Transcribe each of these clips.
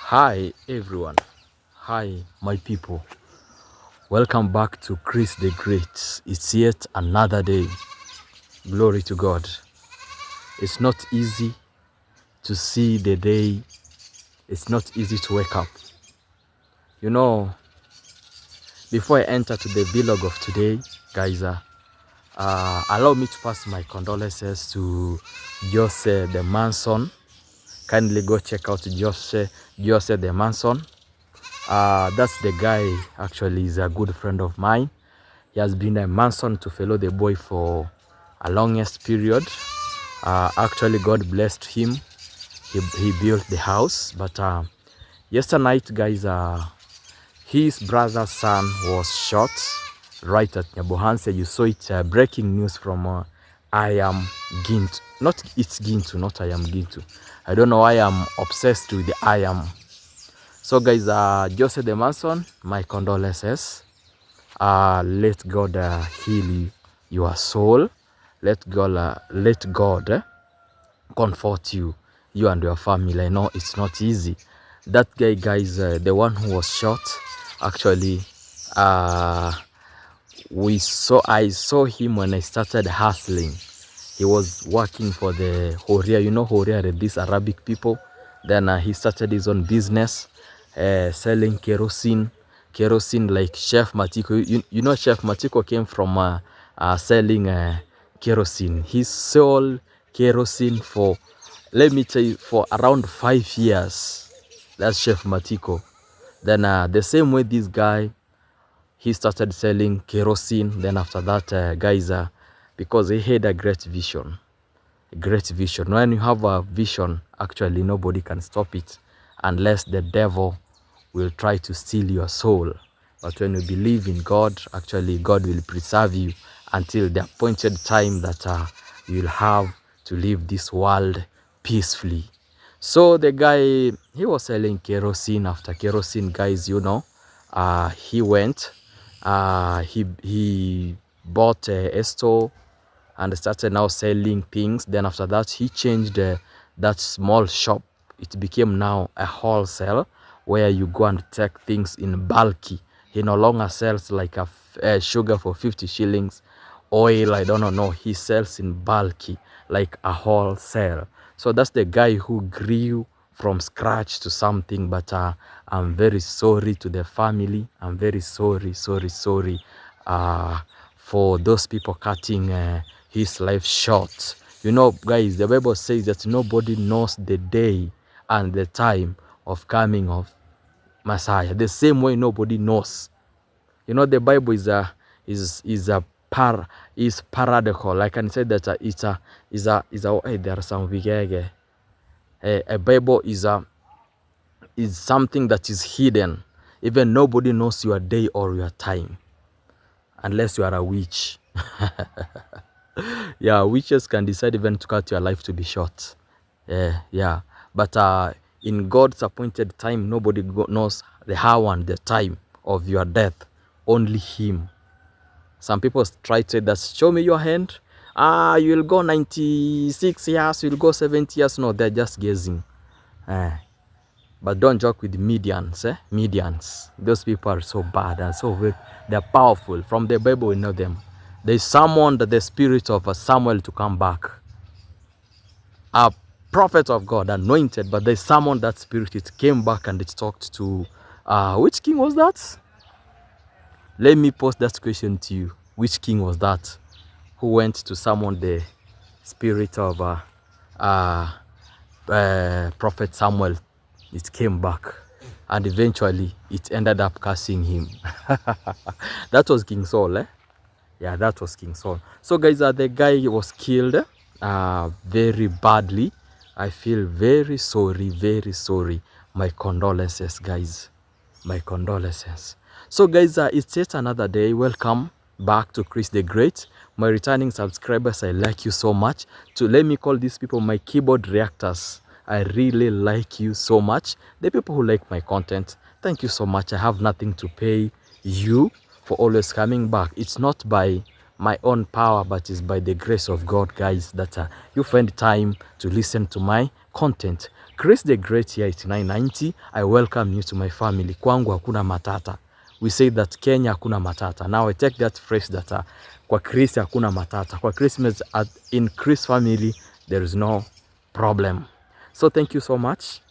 Hi everyone, hi my people, welcome back to Chris the Great. It's yet another day. Glory to God. It's not easy to see the day. It's not easy to wake up. You know, before I enter to the vlog of today, guys, allow me to pass my condolences to Jose the Manson. Kindly go check out Jose the Manson. That's the guy. Actually is a good friend of mine. He has been a Manson to follow the boy for a longest period. Actually God blessed him. He built the house, but yesterday night, guys, his brother's son was shot right at Nyabohanse. You saw it, breaking news from I am Gintu. Not it's Gintu, not I am Gintu. I don't know why I'm obsessed with the I am. So guys, Jose the Manson, my condolences. Let God heal your soul. Let God comfort you and your family. I know it's not easy. That guy, guys, the one who was shot, actually, I saw him when I started hustling. He was working for the Horia. You know Horia are these Arabic people. Then he started his own business, selling kerosene like Chef Matiko. You know Chef Matiko came from selling kerosene. He sold kerosene for, let me tell you, for around 5 years. That's Chef Matiko. Then the same way this guy, he started selling kerosene. Then after that, guys, because he had a great vision. A great vision. When you have a vision, actually nobody can stop it unless the devil will try to steal your soul. But when you believe in God, actually God will preserve you until the appointed time that you will have to leave this world peacefully. So the guy, he was selling kerosene. After kerosene, guys, you know, he went, he bought a store and started now selling things. Then after that, he changed that small shop. It became now a wholesale where you go and take things in bulky. He no longer sells like a sugar for 50 shillings, oil, I don't know. No, he sells in bulky, like a wholesale. So that's the guy who grew from scratch to something. But I'm very sorry to the family. I'm very sorry for those people cutting his life short. You know, guys, the Bible says that nobody knows the day and the time of coming of Messiah. The same way nobody knows. You know, the Bible is paradoxical. Like I can say that hey, there are some vigege. A Bible is something that is hidden. Even nobody knows your day or your time, unless you are a witch. Yeah, witches can decide even to cut your life to be short. Yeah. But in God's appointed time, nobody knows the how and the time of your death. Only Him. Some people try to say that, show me your hand. You will go 96 years, you will go 70 years. No, they're just guessing. But don't joke with medians. Medians. Those people are so bad and so weak. They're powerful. From the Bible, we know them. They summoned the spirit of Samuel to come back. A prophet of God, anointed, but they summoned that spirit. It came back and it talked to, which king was that? Let me pose that question to you. Which king was that who went to summon the spirit of Prophet Samuel? It came back and eventually it ended up cursing him. That was King Saul. Yeah, that was King Saul. So guys, the guy was killed very badly. I feel very sorry. My condolences, guys. My condolences. So guys, it's yet another day. Welcome back to Chris the Great. My returning subscribers, I like you so much. To let me call these people my keyboard reactors. I really like you so much. The people who like my content, thank you so much. I have nothing to pay you for always coming back. It's not by my own power, but it's by the grace of God, guys, that you find time to listen to my content. Chris the Great here at 990. I welcome you to my family. Kwangu hakuna matata. We say that Kenya hakuna matata. Now I take that phrase that kwa Chris hakuna matata. Kwa Christmas in Chris family there is no problem. So thank you so much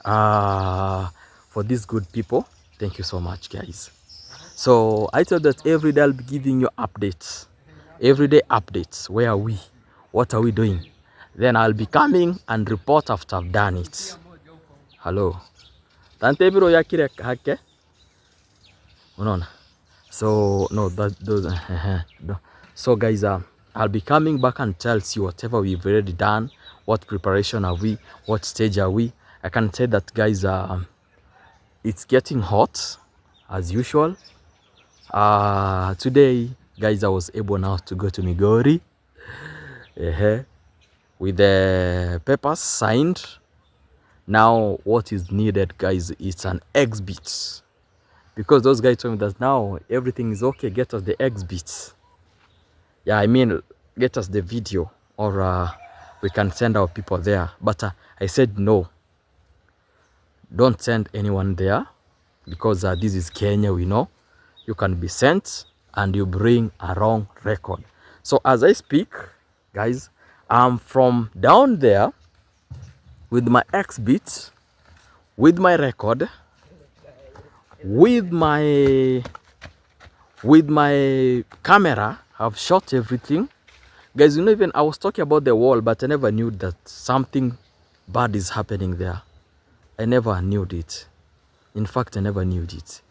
for these good people. Thank you so much, guys. So I thought that every day I'll be giving you updates, everyday updates. Where are we? What are we doing? Then I'll be coming and report after I've done it. Hello. Tante biro yakire hake. Unaona? So no, those. No. So guys, I'll be coming back and tell you whatever we've already done. What preparation are we? What stage are we? I can say that, guys. It's getting hot as usual. Today, guys, I was able now to go to Migori with the papers signed. Now what is needed, guys, is an exhibit, because those guys told me that now everything is okay, get us the exhibit. Yeah, I mean, get us the video, or we can send our people there. But I said no, don't send anyone there, because this is Kenya. We know you can be sent and you bring a wrong record. So as I speak, guys, I'm from down there with my exhibit, with my record, with my camera. I've shot everything, guys. You know, even I was talking about the wall, but I never knew that something bad is happening there. I never knew it. In fact, I never knew it.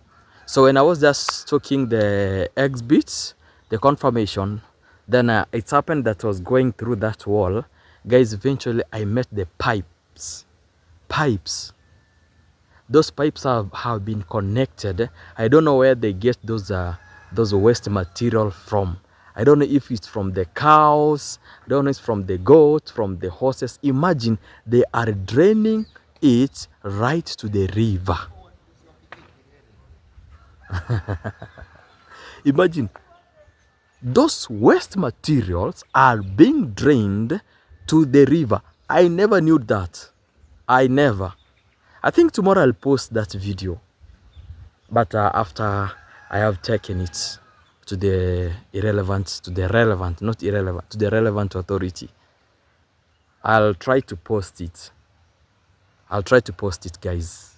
So when I was just talking the exhibits, the confirmation, then it happened that I was going through that wall, guys. Eventually I met the pipes. Those pipes have been connected. I don't know where they get those waste material from. I don't know if it's from the cows, I don't know if it's from the goats, from the horses. Imagine they are draining it right to the river. Imagine those waste materials are being drained to the river. I never knew that. I think tomorrow I'll post that video, but after I have taken it to the relevant authority, I'll try to post it. Guys.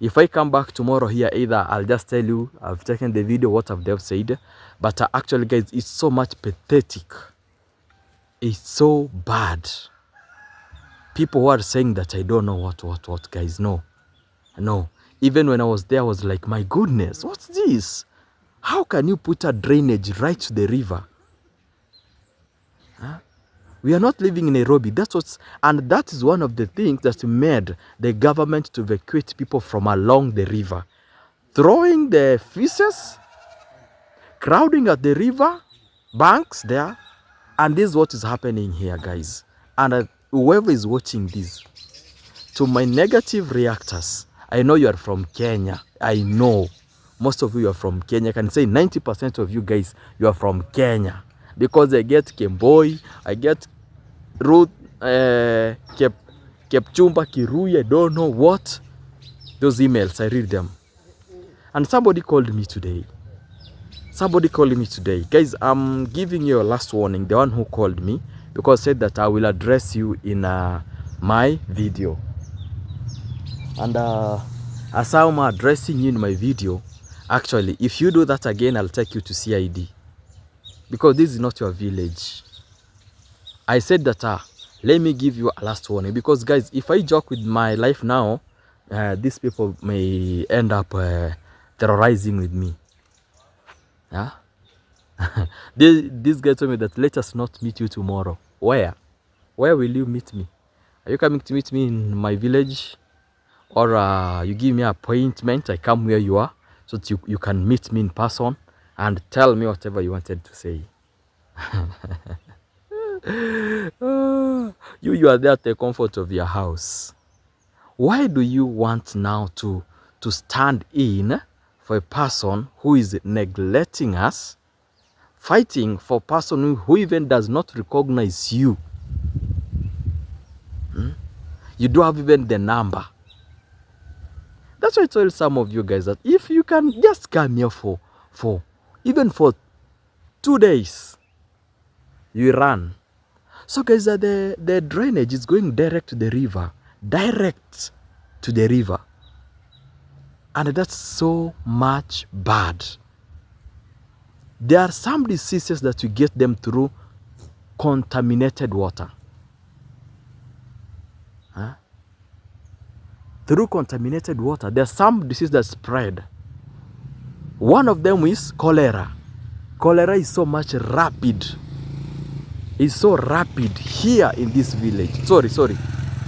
If I come back tomorrow here, either I'll just tell you I've taken the video, what I've said. But actually, guys, it's so much pathetic. It's so bad. People who are saying that I don't know what, guys. No. Even when I was there, I was like, my goodness, what's this? How can you put a drainage right to the river? Huh? We are not living in Nairobi. And that is one of the things that made the government to evacuate people from along the river. Throwing the feces, crowding at the river banks there. And this is what is happening here, guys. And whoever is watching this, to my negative reactors, I know you are from Kenya. I know most of you are from Kenya. I can say 90% of you guys, you are from Kenya. Because I get Kemboi, I get Ruth, Kepchumba, Kirui, I don't know what. Those emails, I read them. And somebody called me today. Guys, I'm giving you a last warning, the one who called me, because said that I will address you in my video. And as I'm addressing you in my video, actually, if you do that again, I'll take you to CID. Because this is not your village. I said that, let me give you a last warning. Because, guys, if I joke with my life now, these people may end up terrorizing with me. Yeah? This guy told me that let us not meet you tomorrow. Where? Where will you meet me? Are you coming to meet me in my village? Or you give me an appointment, I come where you are, so that you can meet me in person and tell me whatever you wanted to say. You are there at the comfort of your house. Why do you want now to stand in for a person who is neglecting us, fighting for a person who even does not recognize you? You don't have even the number. That's why I tell some of you guys that if you can just come here for even for 2 days, you run. So guys, the drainage is going direct to the river. Direct to the river. And that's so much bad. There are some diseases that you get them through contaminated water. Huh? Through contaminated water, there's some disease that spread. One of them is cholera. Cholera is so much rapid. It's so rapid here in this village. Sorry.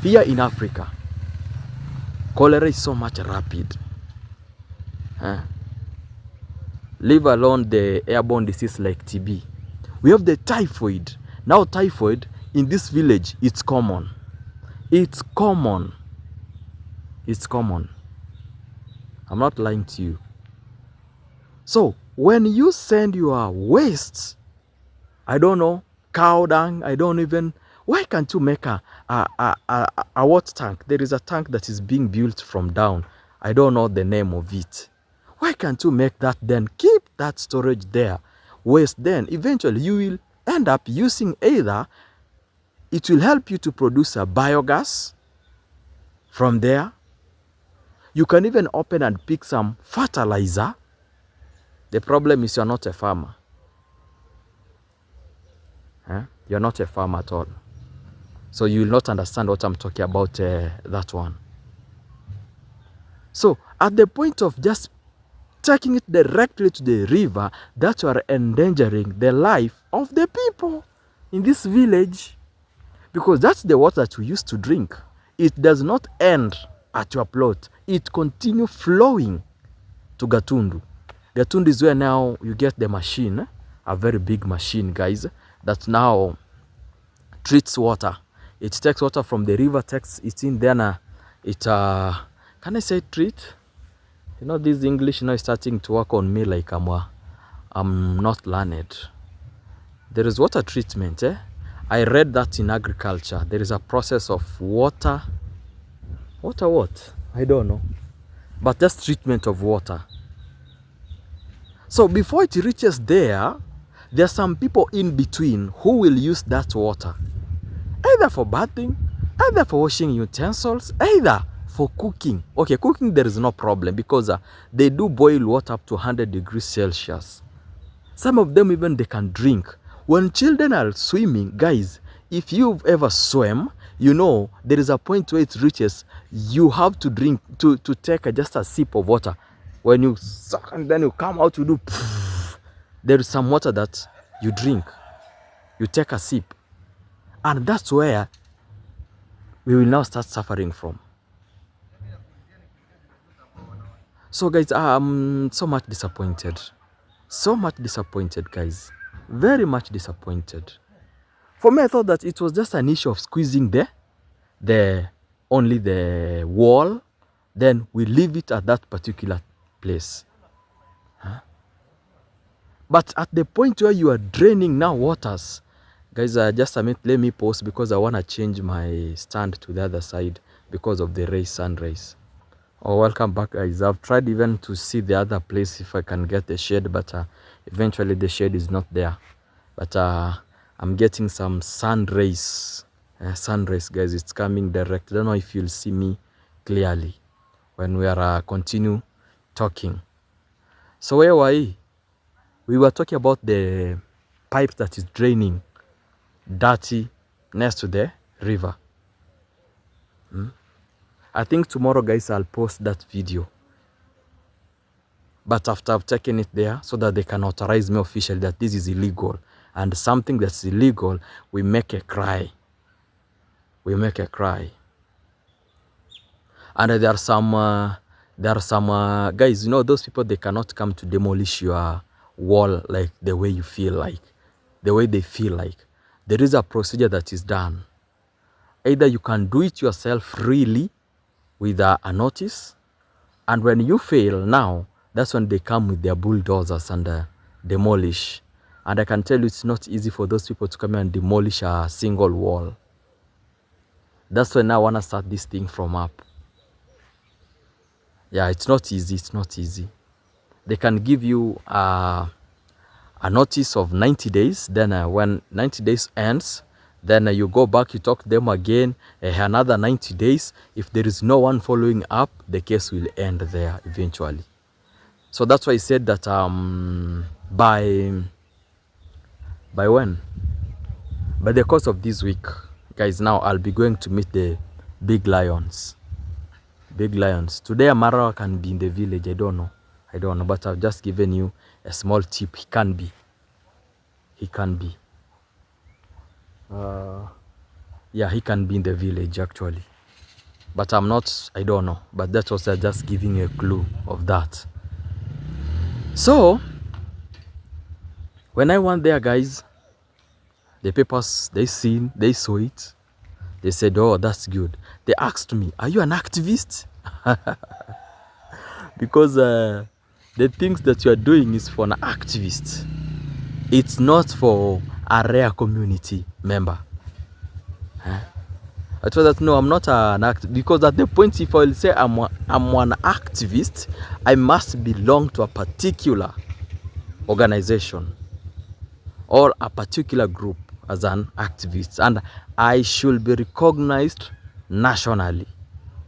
Here in Africa. Cholera is so much rapid. Huh? Leave alone the airborne disease like TB. We have the typhoid. Now typhoid in this village, it's common. It's common. It's common. I'm not lying to you. So when you send your waste, I don't know, cow dung, I don't even, why can't you make a water tank? There is a tank that is being built from down. I don't know the name of it. Why can't you make that then? Keep that storage there. Waste then. Eventually you will end up using either, it will help you to produce a biogas from there. You can even open and pick some fertilizer. The problem is you're not a farmer. You're not a farmer at all. So you will not understand what I'm talking about, that one. So at the point of just taking it directly to the river, that you are endangering the life of the people in this village. Because that's the water that we used to drink. It does not end at your plot. It continues flowing to Gatundu. Gatundu is where now you get the machine, a very big machine, guys, that now treats water. It takes water from the river, takes it in there. It can I say treat? You know, this English now is starting to work on me like I'm not learned. There is water treatment. I read that in agriculture. There is a process of water. Water what? I don't know. But that's treatment of water. So before it reaches there, there are some people in between who will use that water. Either for bathing, either for washing utensils, either for cooking. Okay, cooking there is no problem because they do boil water up to 100 degrees Celsius. Some of them even they can drink. When children are swimming, guys, if you've ever swam, you know there is a point where it reaches, you have to drink, to take just a sip of water. When you suck and then you come out, you do, there is some water that you drink. You take a sip. And that's where we will now start suffering from. So guys, I'm so much disappointed. So much disappointed, guys. Very much disappointed. For me, I thought that it was just an issue of squeezing only the wall. Then we leave it at that particular place. But at the point where you are draining now waters, guys, just a minute, let me pause because I want to change my stand to the other side because of the sun rays. Oh, welcome back, guys. I've tried even to see the other place if I can get the shade, but eventually the shade is not there. But I'm getting some sun rays. Guys, it's coming direct. I don't know if you'll see me clearly when we are continue talking. So where were we? We were talking about the pipe that is draining dirty next to the river. I think tomorrow, guys, I'll post that video. But after I've taken it there so that they can authorize me officially that this is illegal. And something that's illegal, we make a cry. We make a cry. And there are some guys, you know, those people, they cannot come to demolish your wall like the way you feel like, the way they feel like. There is a procedure that is done. Either you can do it yourself freely with a notice, and when you fail now, that's when they come with their bulldozers and demolish. And I can tell you it's not easy for those people to come and demolish a single wall. That's why now I want to start this thing from up. Yeah, it's not easy. It's not easy. They can give you a notice of 90 days. Then when 90 days ends, then you go back, you talk to them again, another 90 days. If there is no one following up, the case will end there eventually. So that's why I said that by when? By the course of this week, guys, now I'll be going to meet the big lions. Big lions. Today Amara can be in the village. I don't know. But I've just given you a small tip. He can be. Yeah, he can be in the village actually. But I'm not, I don't know. But that was just giving you a clue of that. So, when I went there, guys, the papers, they saw it. They said, oh, that's good. They asked me, are you an activist? Because the things that you are doing is for an activist. It's not for a rare community member. I told that no, I'm not an activist, because at the point if I will say I'm an activist, I must belong to a particular organization or a particular group as an activist, and I should be recognized nationally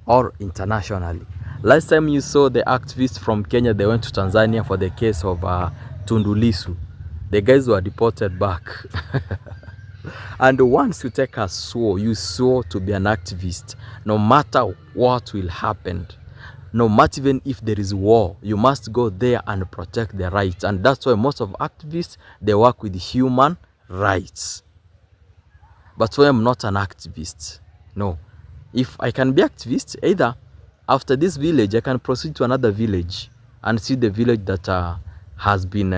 or internationally. Last time you saw the activists from Kenya, they went to Tanzania for the case of Tundu Lissu. The guys were deported back. And once you take a swore, you swore to be an activist, no matter what will happen, no matter even if there is war, you must go there and protect the rights. And that's why most of activists, they work with human rights. But so I'm not an activist. No. If I can be activist, either after this village, I can proceed to another village and see the village that has been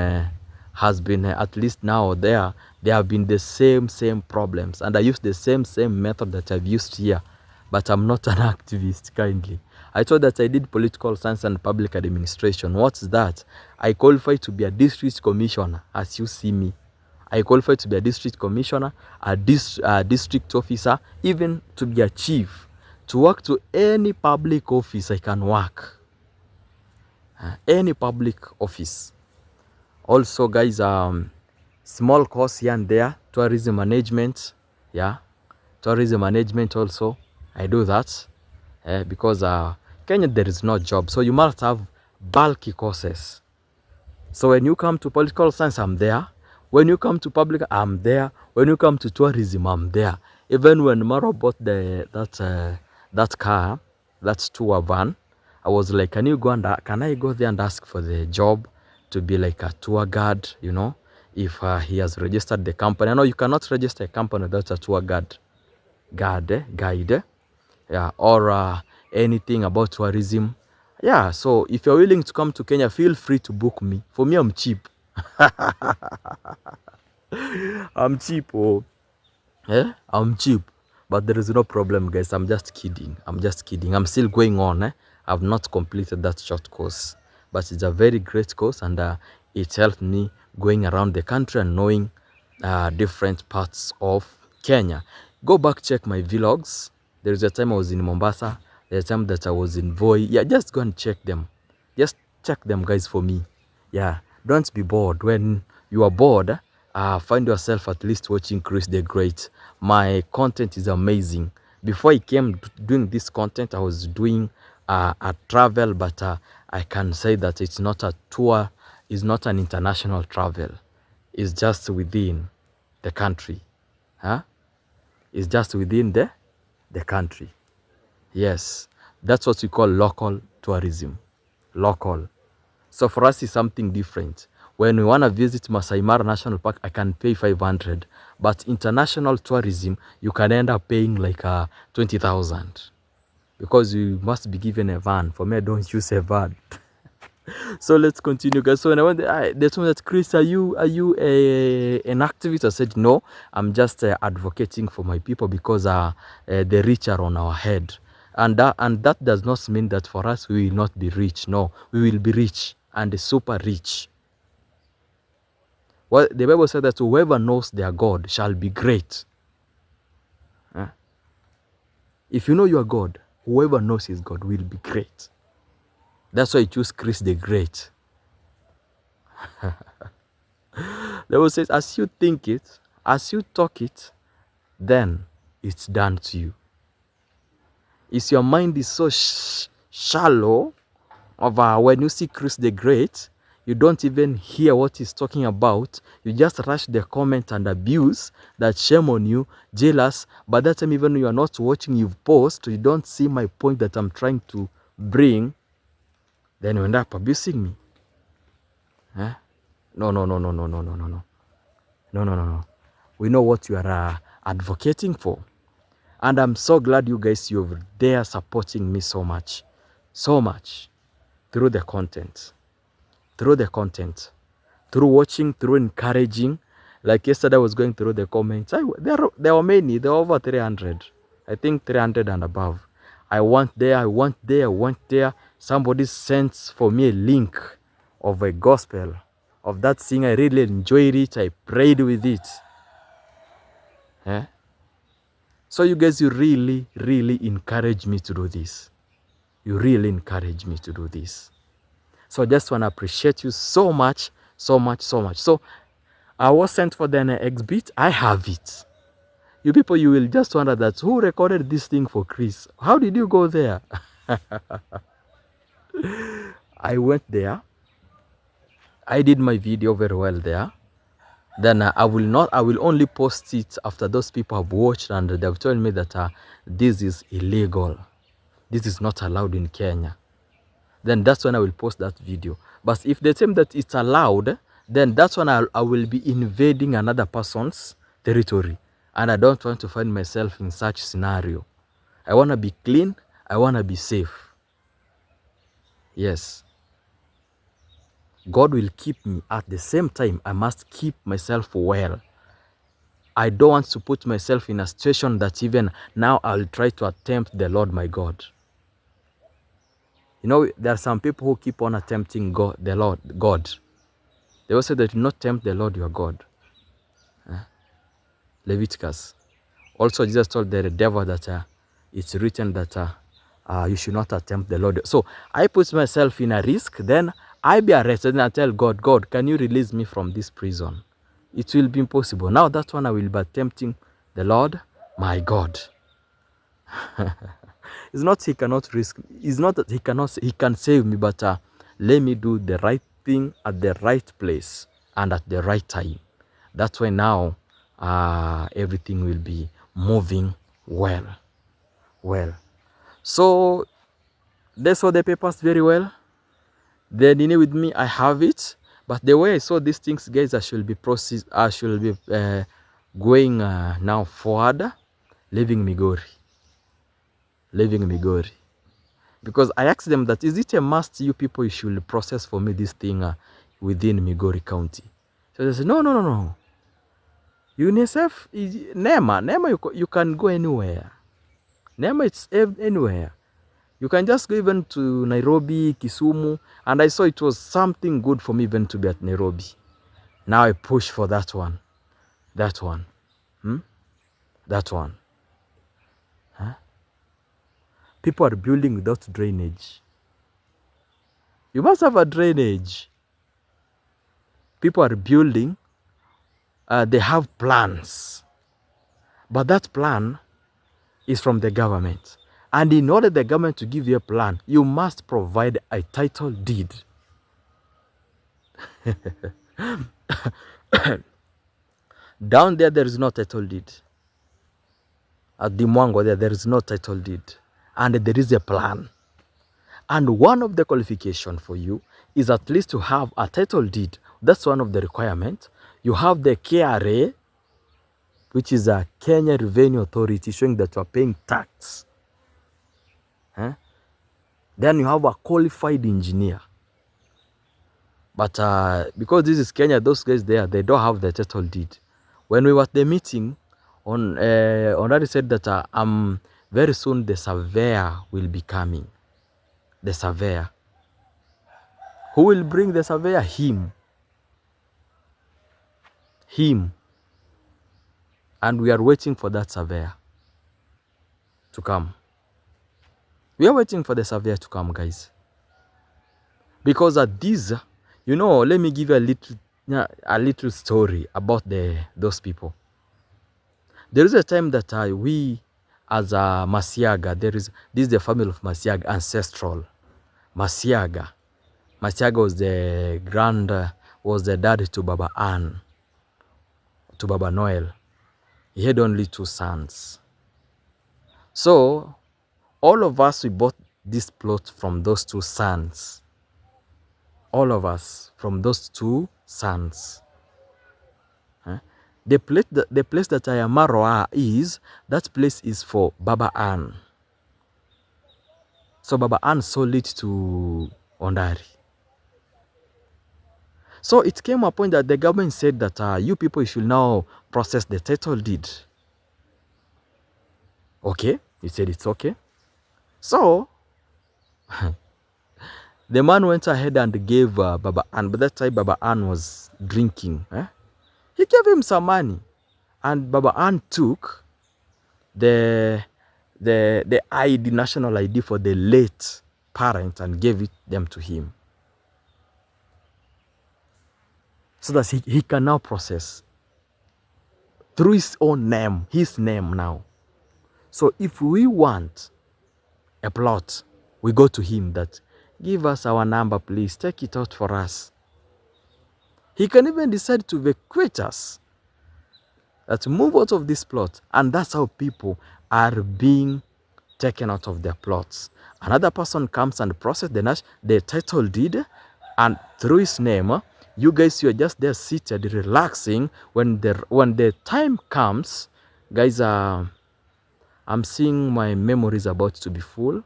at least now or there have been the same problems, and I use the same method that I've used here. But I'm not an activist, kindly. I thought that I did political science and public administration. What's that? I qualify to be a district commissioner, as you see me. I qualify to be a district commissioner, a district officer, even to be a chief. To work to any public office, I can work. Any public office. Also, guys, small course here and there, tourism management. Yeah, tourism management also. I do that because Kenya, there is no job. So you must have bulky courses. So when you come to political science, I'm there. When you come to public, I'm there. When you come to tourism, I'm there. Even when Maro bought that car, that tour van, I was like, can I go there and ask for the job to be like a tour guide, you know, if he has registered the company. I know you cannot register a company without a tour guide, yeah, or anything about tourism. Yeah, so if you're willing to come to Kenya, feel free to book me. For me, I'm cheap. I'm cheap, oh. I'm cheap. But there is no problem, guys. I'm just kidding. I'm still going on. I've not completed that short course. But it's a very great course, and it helped me going around the country and knowing different parts of Kenya. Go back, check my vlogs. There is a time I was in Mombasa. There's a time that I was in Voi. Yeah, just go and check them. Just check them, guys, for me. Yeah, don't be bored. When you are bored, find yourself at least watching Chris the Great. My content is amazing. Before I came doing this content, I was doing a travel, but I can say that it's not a tour, it's not an international travel. It's just within the country. It's just within the country. Yes, that's what we call local tourism. Local. So for us, it's something different. When we want to visit Masai Mara National Park, I can pay 500. But international tourism, you can end up paying like 20,000. Because you must be given a van. For me, I don't use a van. So let's continue, guys. So when I went there, they told me that, Chris, are you an activist? I said, no, I'm just advocating for my people because the rich are on our head. And that does not mean that for us we will not be rich. No, we will be rich and super rich. Well, the Bible said that whoever knows their God shall be great. If you know you are God, whoever knows is God will be great. That's why I choose Chris the Great. The Bible says, as you think it, as you talk it, then it's done to you. Is your mind is so shallow of when you see Chris the Great, you don't even hear what he's talking about. You just rush the comment and abuse, that shame on you, jealous. By that time, even you are not watching, you've paused, you don't see my point that I'm trying to bring, then you end up abusing me. Huh? No, no, no, no, no, no, no, no, no. No, no, no, no. We know what you are advocating for. And I'm so glad you guys, you're there supporting me so much. So much. Through the content. Through the content. Through watching, through encouraging. Like yesterday I was going through the comments. There were many. There were over 300. I think 300 and above. I want there, I want there, I want there. Somebody sent for me a link of a gospel of that thing. I really enjoyed it. I prayed with it. Yeah? So you guys, you really, really encourage me to do this. You really encourage me to do this. So I just want to appreciate you so much, so much, so much. So I was sent for the exhibit. I have it. You people, you will just wonder that who recorded this thing for Chris? How did you go there? I went there. I did my video very well there. Then I will only post it after those people have watched and they've told me that this is illegal. This is not allowed in Kenya. Then that's when I will post that video. But if they tell me that it's allowed, then that's when I will be invading another person's territory. And I don't want to find myself in such scenario. I want to be clean. I want to be safe. Yes. God will keep me. At the same time, I must keep myself well. I don't want to put myself in a situation that even now I'll try to attempt the Lord my God. You know, there are some people who keep on attempting God, the Lord God. They also say that do not tempt the Lord your God. Leviticus. Also, Jesus told the devil that it's written that you should not attempt the Lord. So I put myself in a risk, then I be arrested and I tell God, God, can you release me from this prison? It will be impossible. Now that one I will be attempting the Lord, my God. It's not he cannot risk. It's not that he can save me, but let me do the right thing at the right place and at the right time. That's why now everything will be moving well. Well. So they saw the papers very well. They didn't with me, I have it. But the way I saw these things, guys, I should be going now forward, leaving Migori. Because I asked them that, is it a must you people should process for me this thing within Migori County? So they said, no. UNICEF, NEMA, you can go anywhere. NEMA, it's anywhere. You can just go even to Nairobi, Kisumu, and I saw it was something good for me even to be at Nairobi. Now I push for that one. That one. That one. Huh? People are building without drainage. You must have a drainage. People are building. They have plans. But that plan is from the government. And in order the government to give you a plan, you must provide a title deed. Down there is no title deed. At the Mwango there is no title deed. And there is a plan. And one of the qualifications for you is at least to have a title deed. That's one of the requirements. You have the KRA, which is a Kenya Revenue Authority, showing that you are paying tax. Then you have a qualified engineer. But because this is Kenya, those guys there, they don't have the title deed. When we were at the meeting, already said that very soon the surveyor will be coming. The surveyor. Who will bring the surveyor? Him. And we are waiting for that surveyor. to come. We are waiting for the surveyor to come, guys. Because at this, you know, let me give you a little story about those people. There is a time that we, as a Masiaga, this is the family of Masiaga, Ancestral. Masiaga. Masiaga was the dad to Baba Ann, to Baba Noel. He had only 2 sons. So, all of us, we bought this plot from those 2 sons. All of us from those 2 sons. The place that Ayamaroa is, that place is for Baba Ann. So Baba Ann sold it to Ondari. So it came a point that the government said that you people should now process the title deed. Okay, he said it's okay. So the man went ahead and gave Baba Ann, but that time Baba Ann was drinking. He gave him some money, and Baba Ann took the ID, national ID for the late parent, and gave them to him, so that he can now process through his own name, his name now. So if we want a plot, we go to him that, give us our number, please, take it out for us. He can even decide to evacuate us, that move out of this plot. And that's how people are being taken out of their plots. Another person comes and processes the title deed, and through his name, you guys, you're just there seated, relaxing. When the time comes, guys, I'm seeing my memory is about to be full.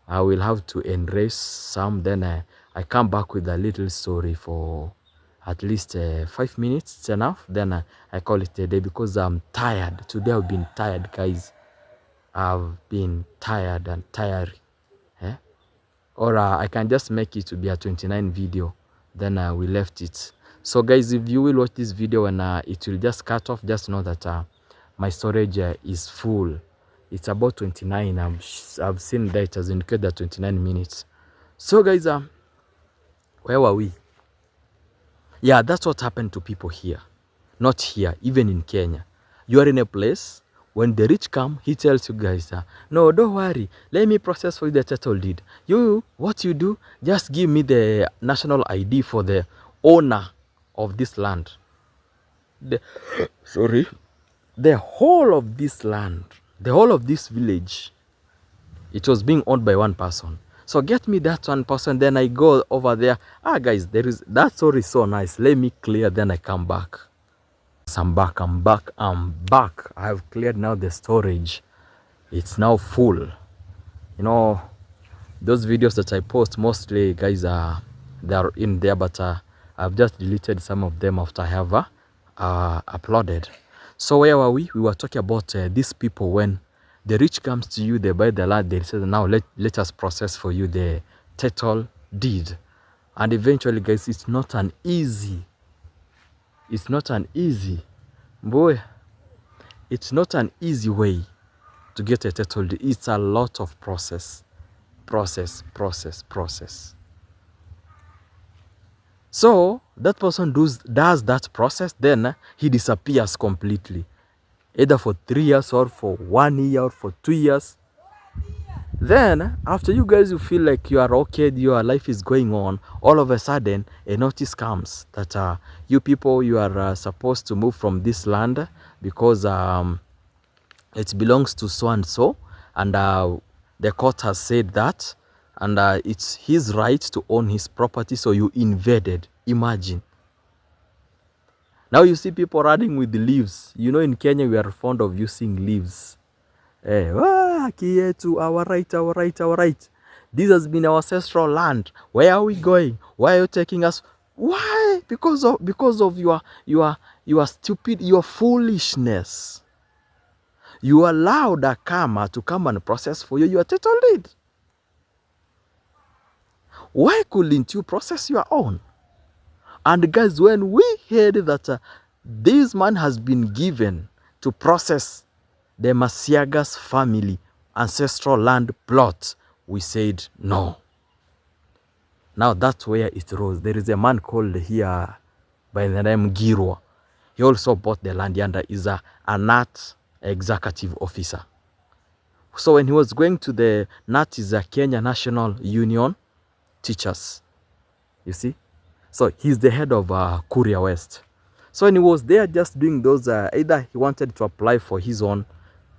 I will have to erase some. Then I come back with a little story for at least 5 minutes. It's enough. Then I call it a day, because I'm tired. Today I've been tired, guys. I've been tired and tired. Or I can just make it to be a 29 video. Then we left it. So guys, if you will watch this video and it will just cut off, just know that my storage is full. It's about 29. I've seen that it has indicated that 29 minutes. So guys, where were we? Yeah, that's what happened to people here. Not here, even in Kenya. You are in a place, when the rich come, he tells you guys, no, don't worry, let me process for you the title deed. What you do, just give me the national ID for the owner of this land. The whole of this land, the whole of this village, it was being owned by one person. So get me that one person, then I go over there. Guys, that story is so nice. Let me clear, then I come back. I'm back. I have cleared now the storage. It's now full. You know, those videos that I post, mostly, guys, they are in there, but I've just deleted some of them after I have uploaded. So where were we? We were talking about these people. When the rich comes to you, they buy the land, they say, now let us process for you the title deed. And eventually, guys, it's not an easy, boy, it's not an easy way to get a title deed. It's a lot of process. So that person does that process, then he disappears completely, either for 3 years or for 1 year or for 2 years. Then after you guys, you feel like you are okay, your life is going on, all of a sudden a notice comes that you people, you are supposed to move from this land, because it belongs to so and so, and the court has said that, and it's his right to own his property, so you invaded. Imagine. Now you see people running with the leaves. You know, in Kenya we are fond of using leaves. Our right. This has been our ancestral land. Where are we going? Why are you taking us? Why? Because of your stupid, your foolishness. You allowed a karma to come and process for you your title deed. Why couldn't you process your own? And guys, when we heard that this man has been given to process the Masiaga's family, ancestral land plot, we said no. Now that's where it rose. There is a man called here by the name Girwa. He also bought the land and is a NAT executive officer. So when he was going to the NAT is a Kenya National Union Teachers, you see. So he's the head of Kuria West. So when he was there just doing those, either he wanted to apply for his own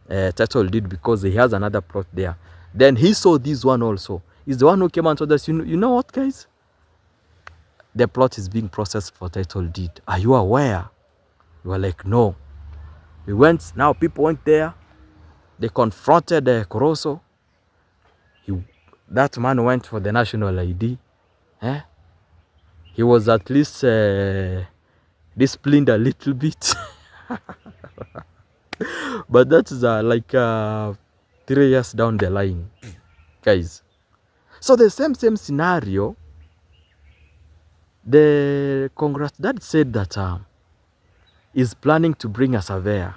title deed because he has another plot there. Then he saw this one also. He's the one who came and told us, you know what, guys? The plot is being processed for title deed. Are you aware? We were like, no. We went, now people went there. They confronted Koroso. That man went for the national ID. He was at least disciplined a little bit. But that is like 3 years down the line, guys. So the same scenario, the Congress dad said that is planning to bring a surveyor.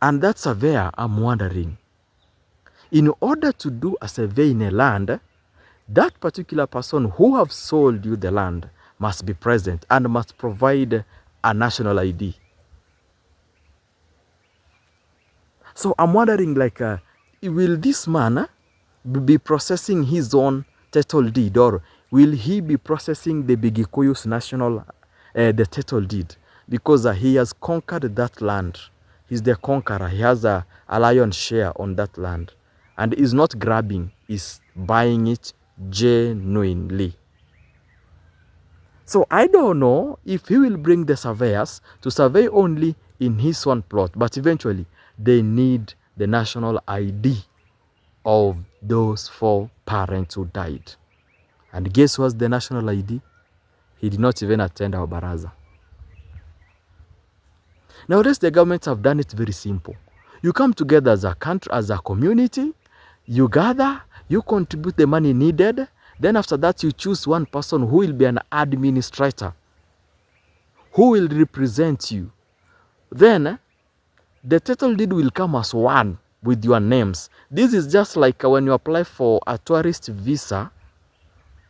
And that surveyor, I'm wondering, in order to do a survey in a land, that particular person who have sold you the land must be present and must provide a national ID. So I'm wondering, like, will this man be processing his own title deed, or will he be processing the Bigikuyu's national, the title deed? Because he has conquered that land. He's the conqueror. He has a lion's share on that land. And he's not grabbing, he's buying it genuinely. So I don't know if he will bring the surveyors to survey only in his one plot, but eventually they need the national ID of those 4 parents who died. And guess what's the national ID? He did not even attend our baraza. Nowadays, the governments have done it very simple. You come together as a country, as a community, you gather, you contribute the money needed, then after that you choose one person who will be an administrator, who will represent you. Then the title deed will come as one with your names. This is just like when you apply for a tourist visa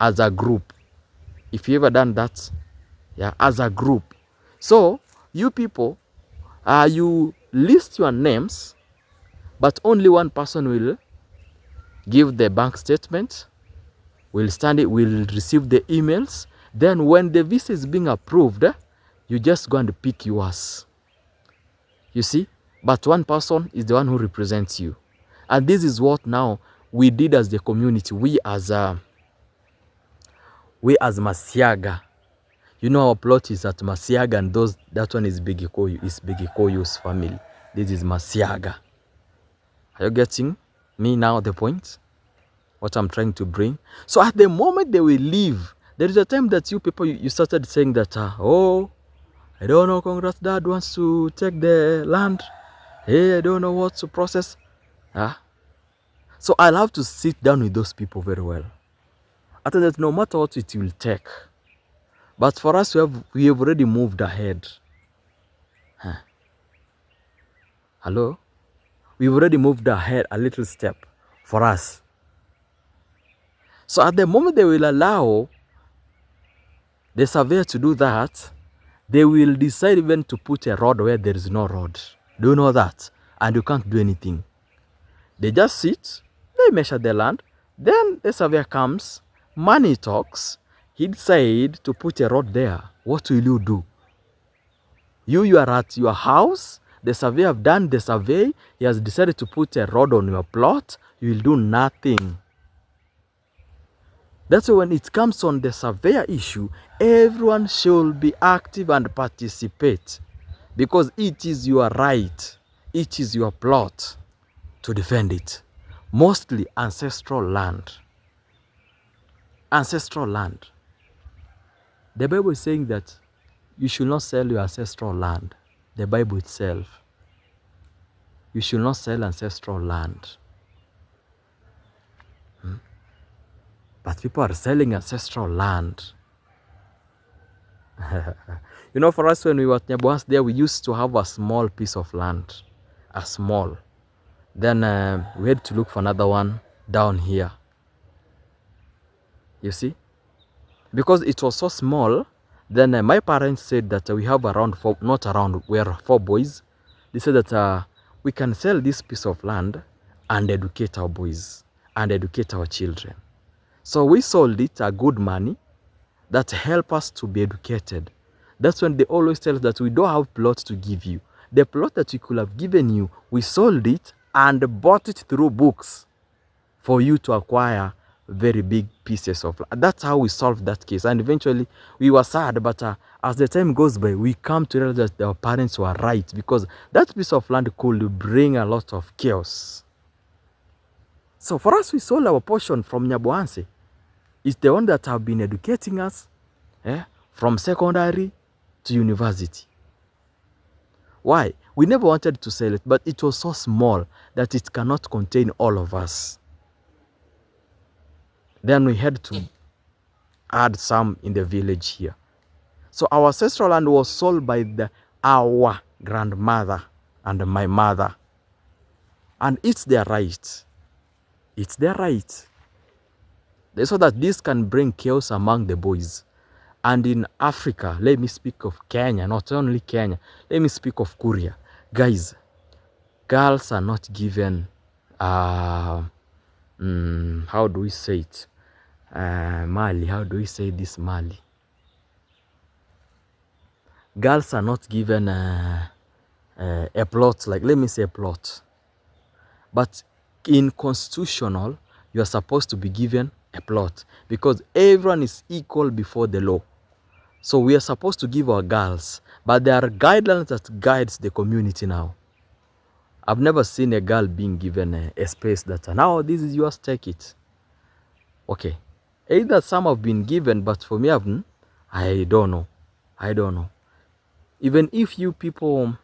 as a group. If you ever done that, yeah, as a group. So you people, you list your names, but only one person will give the bank statement, will stand it, will receive the emails. Then when the visa is being approved, you just go and pick yours. You see? But one person is the one who represents you. And this is what now we did as the community. We as Masiaga. You know, our plot is at Masiaga, and that one is Bigikoyu's family. This is Masiaga. Are you getting me now, the point? What I'm trying to bring? So at the moment they will leave, there is a time that you people, you started saying that, oh, I don't know, Congress dad wants to take the land. Hey, I don't know what to process. So I'll have to sit down with those people very well. After that, no matter what it will take. But for us, we have already moved ahead. Hello? We've already moved ahead a little step for us. So at the moment they will allow the surveyor to do that, they will decide even to put a road where there is no road. Do you know that? And you can't do anything. They just sit, they measure the land, then the surveyor comes, money talks, he decided to put a road there. What will you do? You are at your house, the surveyor have done the survey, he has decided to put a road on your plot, you will do nothing. That's why when it comes on the surveyor issue, everyone should be active and participate, because it is your right, it is your plot to defend it. Mostly ancestral land. Ancestral land. The Bible is saying that you should not sell your ancestral land. The Bible itself. You should not sell ancestral land. But people are selling ancestral land. You know, for us when we were at Nyaboans there, we used to have a small piece of land. A small. Then we had to look for another one down here. You see? Because it was so small, then my parents said that we have around four, not around, we are 4 boys. They said that we can sell this piece of land and educate our boys and educate our children. So we sold it a good money that help us to be educated. That's when they always tell us that we don't have plots to give you. The plot that we could have given you, we sold it and bought it through books for you to acquire very big pieces of land. That's how we solved that case. And eventually we were sad, but as the time goes by, we come to realize that our parents were right, because that piece of land could bring a lot of chaos. So for us, we sold our portion from Nyabohanse. It's the one that have been educating us from secondary to university. Why? We never wanted to sell it, but it was so small that it cannot contain all of us. Then we had to add some in the village here. So our ancestral land was sold by our grandmother and my mother. And it's their right. It's their right. They saw that this can bring chaos among the boys. And in Africa, let me speak of Kenya, not only Kenya, let me speak of Korea. Guys, girls are not given, how do we say it? Mali, how do we say this Mali? Girls are not given a plot, like let me say a plot. But in constitutional, you are supposed to be given a plot because everyone is equal before the law. So we are supposed to give our girls, but there are guidelines that guides the community now. I've never seen a girl being given a space that now this is yours, take it. Okay, either some have been given, but for me, I don't know. I don't know. Even if you people,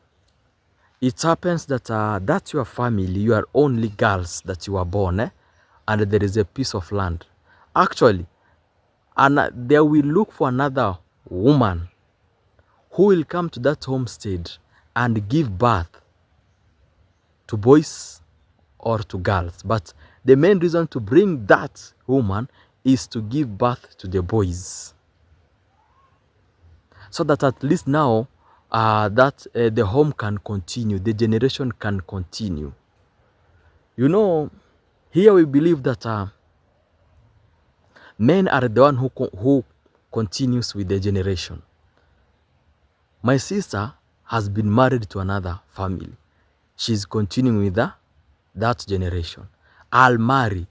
it happens that that's your family, you are only girls that you are born, and there is a piece of land. Actually, and they will look for another woman who will come to that homestead and give birth to boys or to girls. But the main reason to bring that woman is to give birth to the boys. So that at least now the home can continue, the generation can continue. You know, here we believe that men are the one who continues with the generation. My sister has been married to another family. She's continuing with that generation. I'll marry.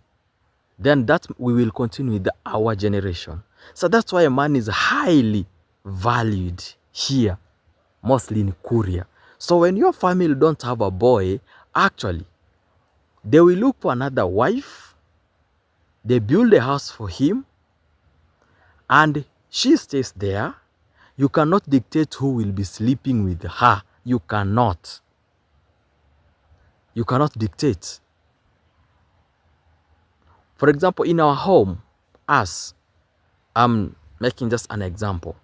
Then that we will continue with our generation. So that's why a man is highly valued here, mostly in Korea. So when your family don't have a boy, actually, they will look for another wife. They build a house for him. And she stays there. You cannot dictate who will be sleeping with her. You cannot. You cannot dictate. For example, in our home, I'm making just an example.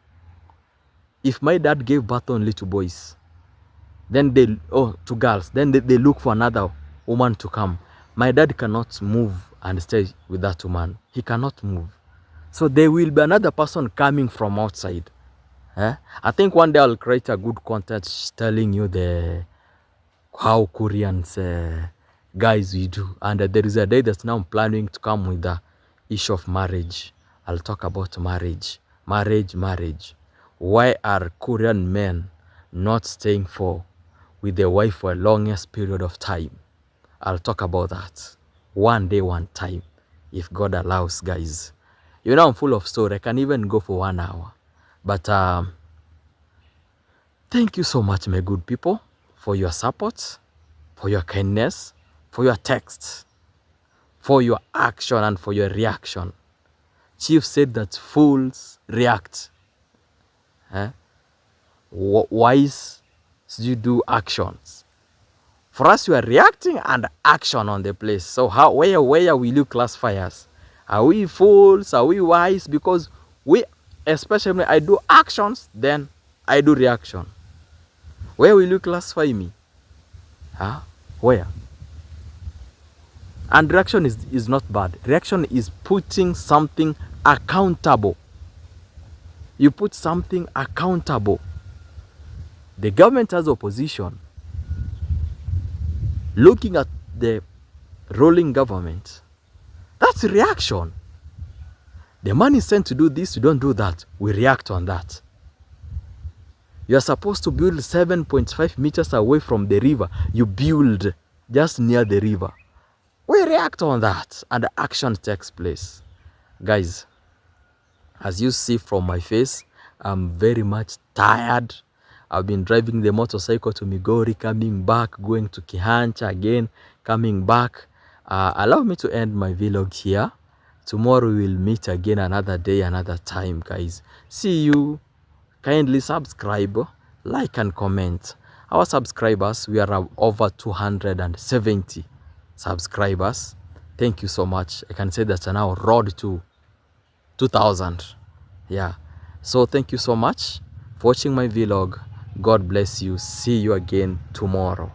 If my dad gave birth only to boys, then to girls, then they look for another woman to come. My dad cannot move and stay with that woman. He cannot move. So there will be another person coming from outside. I think one day I'll create a good content telling you how Koreans guys we do. And there is a day that now I'm planning to come with the issue of marriage. I'll talk about marriage. Marriage. Why are Korean men not staying with their wife for a longest period of time? I'll talk about that. One day, one time. If God allows, guys. You know I'm full of story. I can even go for 1 hour. But thank you so much, my good people, for your support, for your kindness, for your texts, for your action, and for your reaction. Chief said that fools react. Wise you do actions. For us, we are reacting and action on the place. So where will you classify us? Are we fools? Are we wise? Because especially when I do actions, then I do reaction. Where will you classify me? Where? And reaction is not bad. Reaction is putting something accountable. You put something accountable. The government has opposition. Looking at the ruling government, that's reaction. The man is sent to do this, you don't do that. We react on that. You are supposed to build 7.5 meters away from the river. You build just near the river. We react on that and the action takes place. Guys, as you see from my face, I'm very much tired. I've been driving the motorcycle to Migori, coming back, going to Kihancha again, coming back. Allow me to end my vlog here. Tomorrow we'll meet again another day, another time, guys. See you. Kindly subscribe, like and comment. Our subscribers, we are over 270 subscribers. Thank you so much. I can say that's now road to 2000. Yeah. So thank you so much for watching my vlog. God bless you. See you again tomorrow.